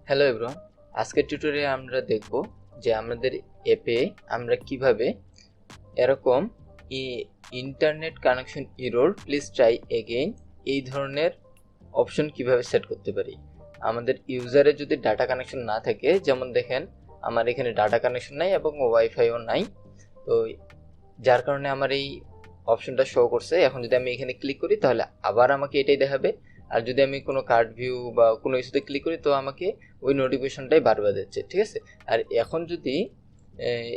Hello everyone, আজকের টিউটোরিয়ালে আমরা দেখব যে আমাদের অ্যাপে আমরা কিভাবে এরকম internet connection error please try again এই ধরনের অপশন কিভাবে সেট করতে পারি। আমাদের ইউজারে যদি ডাটা কানেকশন না থাকে, যেমন দেখেন আমার এখানে ডাটা কানেকশন নাই এবং ওয়াইফাইও নাই, তো যার কারণে আমার এই অপশনটা শো করছে। এখন যদি আমি এখানে ক্লিক করি তাহলে আবার আমাকে এটাই দেখাবে, আর যদি আমি কোনো কার্ড ভিউ বা কোনো কিছুতে ক্লিক করি তো আমাকে ওই নোটিফিকেশনটাই বারবার দিচ্ছে, ঠিক আছে। আর এখন যদি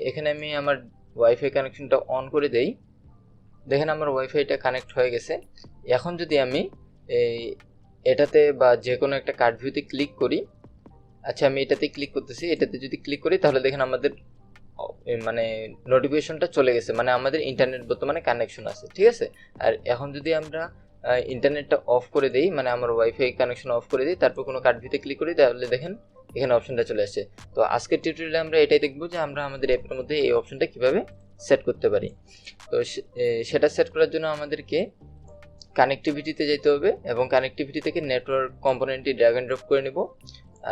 এখানে আমি আমার ওয়াইফাই কানেকশনটা অন করে দেই, দেখেন আমার ওয়াইফাইটা কানেক্ট হয়ে গেছে। এখন যদি আমি এটাতে বা যে কোনো একটা কার্ড ভিউতে ক্লিক করি, আচ্ছা আমি এটাতে ক্লিক করতেছি, এটাতে যদি ক্লিক করি তাহলে দেখেন আমাদের মানে নোটিফিকেশনটা চলে গেছে, মানে আমাদের ইন্টারনেট বর্তমানে কানেকশন আছে, ঠিক আছে। আর এখন যদি আমরা ইন্টারনেটটা অফ করে দিই, মানে আমার ওয়াইফাই কানেকশন অফ করে দিই, তারপর কোনো কার্ড ভিউতে ক্লিক করি, তাহলে দেখেন এখানে অপশনটা চলে আসছে। তো আজকের টিউটোরিয়ালে আমরা এটাই দেখব যে আমরা আমাদের অ্যাপের মধ্যে এই অপশনটা কিভাবে সেট করতে পারি। তো সেটা সেট করার জন্য আমাদেরকে কানেক্টিভিটিতে যেতে হবে এবং কানেক্টিভিটি থেকে নেটওয়ার্ক কম্পোনেন্টটি ড্র্যাগ এন্ড ড্রপ করে নিব।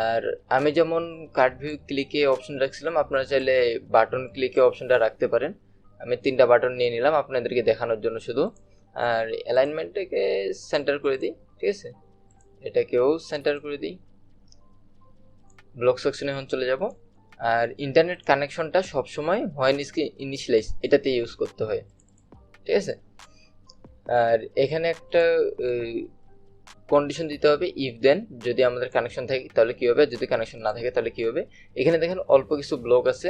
আর আমি যেমন কার্ড ভিউ ক্লিকে অপশন রাখছিলাম, আপনারা চাইলে বাটন ক্লিকে অপশনটা রাখতে পারেন। আমি 3টা বাটন নিয়ে নিলাম আপনাদেরকে দেখানোর জন্য শুধু। আর অ্যালাইনমেন্টটাকে সেন্টার করে দিই, ঠিক আছে, এটাকেও সেন্টার করে দিই। ব্লক সেকশনে এখন চলে যাব। আর ইন্টারনেট কানেকশনটা সবসময় হোয়েন ইনিশিয়ালাইজ এটাতে ইউজ করতে হয়, ঠিক আছে। আর এখানে একটা কন্ডিশন দিতে হবে, ইফ দেন, যদি আমাদের কানেকশন থাকে তাহলে কী হবে, যদি কানেকশন না থাকে তাহলে কী হবে। এখানে দেখেন অল্প কিছু ব্লক আছে,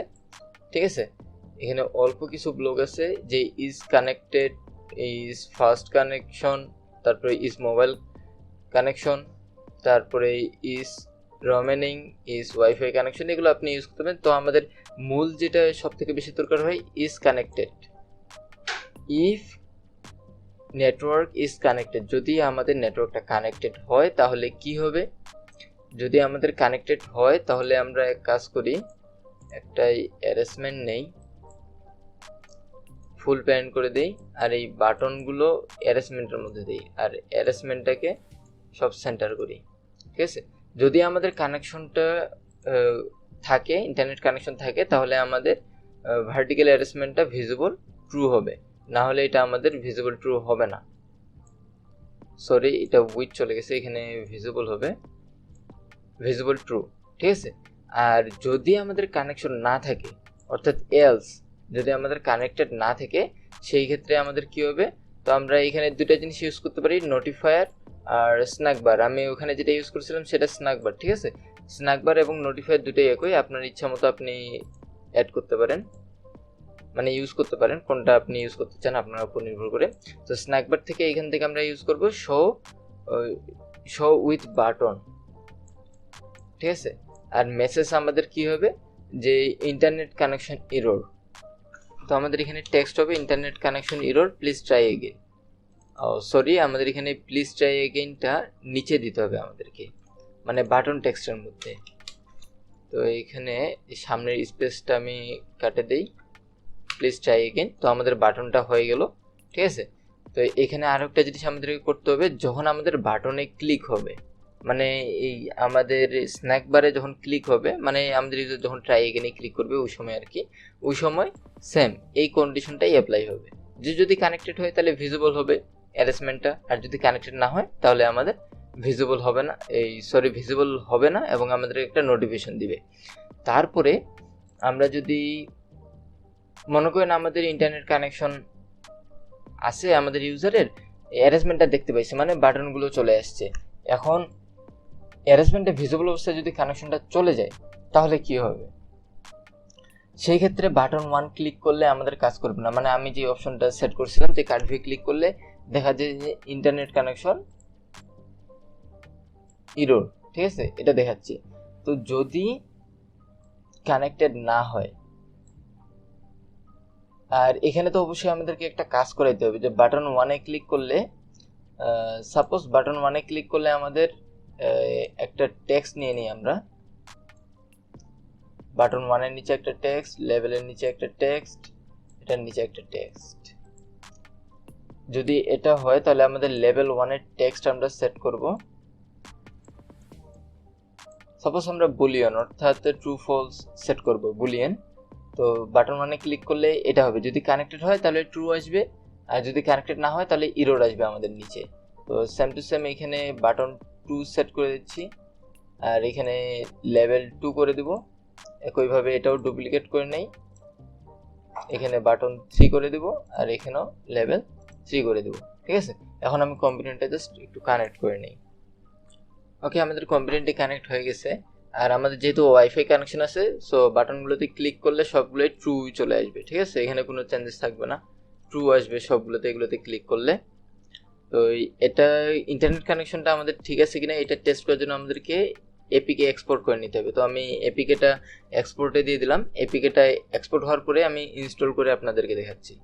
ঠিক আছে। এখানে অল্প কিছু ব্লক আছে যে is connected, is first connection, তারপরে ইজ মোবাইল কানেকশন, তারপরে is remaining, is wifi connection, এগুলো আপনি ইউজ করতে পারেন। তো আমাদের মূল যেটা সব থেকে বেশি দরকার হয় is connected. If network is connected, যদি আমাদের নেটওয়ার্কটা কানেক্টেড হয় তাহলে কি হবে। যদি আমাদের কানেক্টেড হয় তাহলে আমরা এক কাজ করি, একটাই অ্যারেঞ্জমেন্ট নেই, ফুল প্যারেন্ট করে দিই, আর এই বাটনগুলো অ্যারেঞ্জমেন্টের মধ্যে দিই, আর অ্যারেঞ্জমেন্টটাকে সব সেন্টার করি, ঠিক আছে। যদি আমাদের কানেকশনটা থাকে, ইন্টারনেট কানেকশন থাকে, তাহলে আমাদের ভার্টিক্যাল অ্যারেঞ্জমেন্টটা ভিজিবল ট্রু হবে, না হলে এটা আমাদের ভিজিবল ট্রু হবে না। সরি, এটা উইথ চলে গেছে, এখানে ভিজিবল হবে ভিজিবল ট্রু, ঠিক আছে। আর যদি আমাদের কানেকশন না থাকে, অর্থাৎ এলস, যদি আমাদের কানেক্টেড না থাকে, সেই ক্ষেত্রে আমাদের কি হবে। তো আমরা এখানে দুটো জিনিস ইউজ করতে পারি, নোটিফায়ার আর স্ন্যাক বার। আমি ওখানে যেটা ইউজ করছিলাম সেটা স্ন্যাক বার, ঠিক আছে। স্ন্যাক বার এবং নোটিফায়ার দুটোই একই, আপনার ইচ্ছা মতো আপনি অ্যাড করতে পারেন, মানে ইউজ করতে পারেন, কোনটা আপনি ইউজ করতে চান আপনার উপর নির্ভর করে। তো স্ন্যাক বার থেকে এখান থেকে আমরা ইউজ করব শো উইথ বাটন, ঠিক আছে। আর মেসেজ আমাদের কি হবে, যে ইন্টারনেট কানেকশন এরর। তো আমাদের এখানে টেক্সট হবে internet connection error please try again. Sorry, আমাদের এখানে প্লিজ ট্রাই এগেইনটা নিচে দিতে হবে আমাদেরকে, মানে বাটন টেক্সটের মধ্যে। তো এখানে সামনের স্পেসটা আমি কাটে দেই, প্লিজ ট্রাই এগেইন। তো আমাদের বাটনটা হয়ে গেল, ঠিক আছে। তো এখানে আরও একটা জিনিস আমাদেরকে করতে হবে, যখন আমাদের বাটনে ক্লিক হবে, মানে এই আমাদের স্ন্যাক বারে যখন ক্লিক হবে, মানে আমাদের ইউজার যখন ট্রাই এগেইনে ক্লিক করবে ওই সময় আর কি, ওই সময় সেম এই কন্ডিশনটাই অ্যাপ্লাই হবে, যে যদি কানেক্টেড হয় তাহলে ভিজিবল হবে অ্যারেঞ্জমেন্টটা, আর যদি কানেক্টেড না হয় তাহলে আমাদের ভিজিবল হবে না, ভিজিবল হবে না এবং আমাদের একটা নোটিফিকেশন দিবে। তারপরে আমরা যদি মনে করেন আমাদের ইন্টারনেট কানেকশন আছে, আমাদের ইউজারের অ্যারেঞ্জমেন্টটা দেখতে পাইছে, মানে বাটনগুলো চলে আসছে। এখন অ্যারেঞ্জমেন্টে ভিজিবল অবস্থায় যদি কানেকশনটা চলে যায় তাহলে কি হবে, সেই ক্ষেত্রে বাটন 1 ক্লিক করলে আমাদের কাজ করবে না। মানে আমি যে অপশনটা সেট করছিলাম যে কার্ড ভিউ ক্লিক করলে দেখা যায় যে ইন্টারনেট কানেকশন এরর, ঠিক আছে, এটা দেখাচ্ছে। তো যদি কানেক্টেড না হয়, আর এখানে তো অবশ্যই আমাদেরকে একটা কাজ করাইতে হবে, যে বাটন 1-এ ক্লিক করলে, সাপোজ বাটন 1-এ ক্লিক করলে আমাদের একটা টেক্সট নিয়ে নিই আমরা, বাটন 1-এর নিচে একটা টেক্সট, লেভেলের নিচে একটা টেক্সট, এটার নিচে একটা টেক্সট। যদি এটা হয় তাহলে আমাদের লেভেল 1-এর টেক্সট আমরা সেট করব, সাপোজ আমরা বুলিয়ন অর্থাৎ ট্রু ফলস সেট করব বুলিয়ন। তো বাটন মানে ক্লিক করলে এটা হবে, যদি কানেক্টেড হয় তাহলে ট্রু আসবে, আর যদি কানেক্টেড না হয় তাহলে ইরর আসবে আমাদের নিচে। তো সেম টু সেম এখানে বাটন 2 সেট করে দিচ্ছি, আর এখানে লেভেল 2 করে দেব। একইভাবে এটাও ডুপ্লিকেট করে নেই, এখানে বাটন 3 করে দেব, আর এখানেও লেভেল 3 করে দেব। ঠিক আছে, এখন আমি কম্পিউটারটা জাস্ট একটু কানেক্ট করে নিই। ওকে, আমাদের কম্পিউটারটি কানেক্ট হয়ে গেছে। আর আমাদের যেহেতু ওয়াইফাই কানেকশন আছে, সো বাটনগুলোতে ক্লিক করলে সবগুলোই ট্রু চলে আসবে। ঠিক আছে, এখানে কোনো চেঞ্জেস থাকবে না, ট্রু আসবে সবগুলোতে, এগুলোতে ক্লিক করলে। তো এটা ইন্টারনেট কানেকশনটা আমাদের ঠিক আছে কিনা এটা টেস্ট করার জন্য আমাদেরকে এপিকে এক্সপোর্ট করে নিতে হবে। তো আমি এপিকেটা এক্সপোর্টে দিয়ে দিলাম। এপিকেটা এক্সপোর্ট হওয়ার পরে আমি ইনস্টল করে আপনাদেরকে দেখাচ্ছি।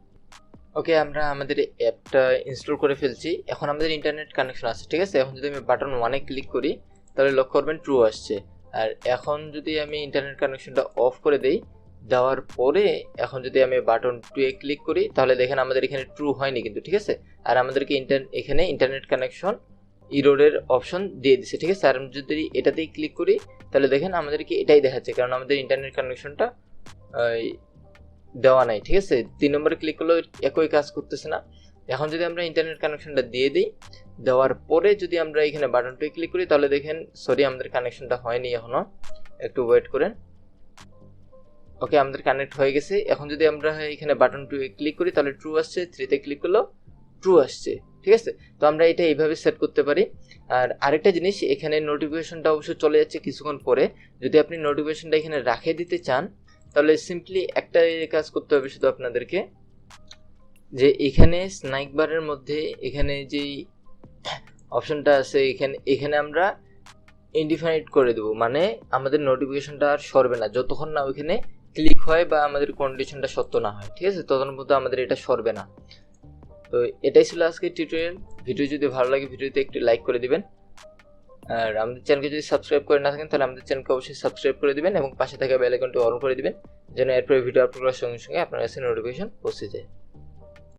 ওকে, আমরা আমাদের অ্যাপটা ইনস্টল করে ফেলছি। এখন আমাদের ইন্টারনেট কানেকশন আছে। ঠিক আছে, এখন যদি আমি বাটন 1-এ ক্লিক করি তাহলে লক্ষ্য করবেন ট্রু আসছে। আর এখন যদি আমি ইন্টারনেট কানেকশনটা অফ করে দেই, দেওয়ার পরে এখন যদি আমি বাটন 2-এ ক্লিক করি তাহলে দেখেন আমাদের এখানে ট্রু হয়নি কিন্তু। ঠিক আছে, আর আমাদেরকে এখানে ইন্টারনেট কানেকশন ইররের অপশন দিয়ে দিছে। ঠিক আছে, আর আমি যদি এটাতেই ক্লিক করি তাহলে দেখেন আমাদেরকে এটাই দেখাচ্ছে, কারণ আমাদের ইন্টারনেট কানেকশনটা দেওয়া নাই। ঠিক আছে, 3 নম্বরে ক্লিক করলেও একই কাজ করতেছে না। এখন যদি আমরা ইন্টারনেট কানেকশনটা দিয়ে দিই, দেওয়ার পরে যদি আমরা এখানে বাটনটায় ক্লিক করি তাহলে দেখেন সরি আমাদের কানেকশনটা হয়নি এখনো, একটু ওয়েট করেন। ওকে, আমাদের কানেক্ট হয়ে গেছে। এখন যদি আমরা এখানে বাটন 2-এ ক্লিক করি তাহলে ট্রু আসছে, 3-তে ক্লিক করলেও ট্রু আসছে। ঠিক আছে, তো আমরা এটা এইভাবে সেট করতে পারি। আর আরেকটা জিনিস, এখানে নোটিফিকেশনটা অবশ্যই চলে যাচ্ছে কিছুক্ষণ পরে। যদি আপনি নোটিফিকেশনটা এখানে রাখে দিতে চান তাহলে সিম্পলি একটা কাজ করতে হবে শুধু আপনাদেরকে, যে এখানে স্ন্যাক বারের মধ্যে এখানে যেই অপশনটা আছে এখানে আমরা ইনডিফাইনাইট করে দেবো, মানে আমাদের নোটিফিকেশনটা আর সরবে না যতক্ষণ না ওইখানে ক্লিক হয় বা আমাদের কন্ডিশনটা সত্য না হয়। ঠিক আছে, ততক্ষণ পর্যন্ত আমাদের এটা সরবে না। তো এটাই ছিল আজকের টিউটোরিয়াল। ভিডিও যদি ভালো লাগে ভিডিওতে একটু লাইক করে দিবেন, আর আমাদের চ্যানেলকে যদি সাবস্ক্রাইব করে না থাকেন তাহলে আমাদের চ্যানেলকে অবশ্যই সাবস্ক্রাইব করে দিবেন এবং পাশে থাকা বেল আইকনটি অন করে দিবেন, যেন এরপরে ভিডিও আপলোড করার সঙ্গে সঙ্গে আপনার কাছে নোটিফিকেশন পৌঁছে যায়।